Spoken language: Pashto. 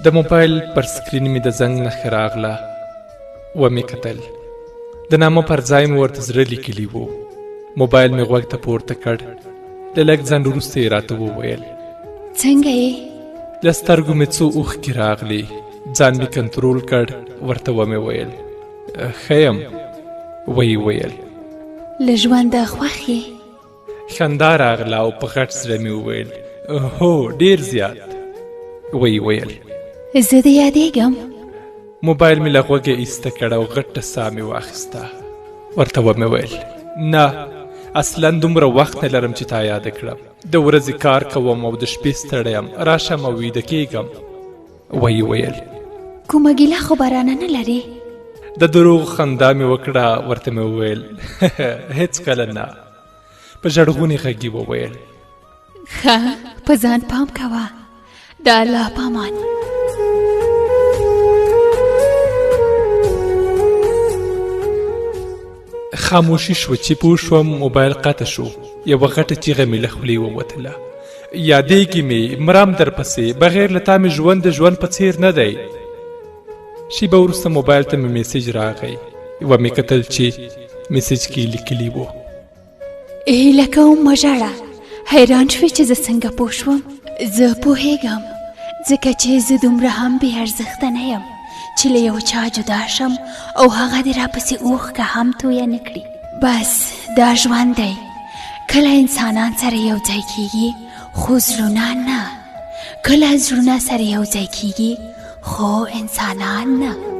د موبایل پر سکرین مې د زنګ نښه راغله ومې کتل. د نامه پر ځای مې ورته زړه لیکلي و. موبایل مې غوږ ته پورته کړ. له لږ ځنډ وروسته یې راته وویل څنګه یې؟ له سترګو مې څو اوښکې راغلې. ځان مې کنټرول کړ. ورته ومې ویل ښه یم. ویې ویل له ژونده خوښ یې؟ خندا راغله او په غټ زړه مې وویل هو ډېر زیات. ویې ویل زه دې یادېږم. موبایل مې له غوږه ایسته کړ او غټه ساه مې واخیسته. ورته ومې ویل نه اصلا دومره وخت نه لرم چې تا یاده کړم. د ورځې کار کوم او د شپې ستړی یم. راشم او ویده کېږم. ویې ویل کومه ګیله خو به رانه نه لرې؟ د دروغ خندا مې وکړه. ورته مې وویل هېڅکله نه. په ژړغوني غږ یې وویل ښه په ځان پام کوه. د الله په امان. خاموشي شوه چې پوه شوم موبایل قطع شو. یوه غټه چیغه مې له خولې ووتله. یادېږي مې مرام درپسې بغیر له تا مې ژوند د ژوند په څېر نه دی. شیبه وروسته موبایل ته مې میسج راغی. ومې کتل چې میسج کې یې لیکلي وو هیله کوم مه ژاړه. حیران شوې چې زه څنګه پوه شوم؟ زه پوهېږم ځکه چې زه دومره هم بې ارزښته نه یم چې له یو چا جدا شم او هغه دې راپسې اوښکه هم تویه نه کړي. بس دا ژوند دی. کله انسانان سره یو ځای کیږي خو زړونه نه. کله زړونه سره یو ځای کیږي خو انسانان نه.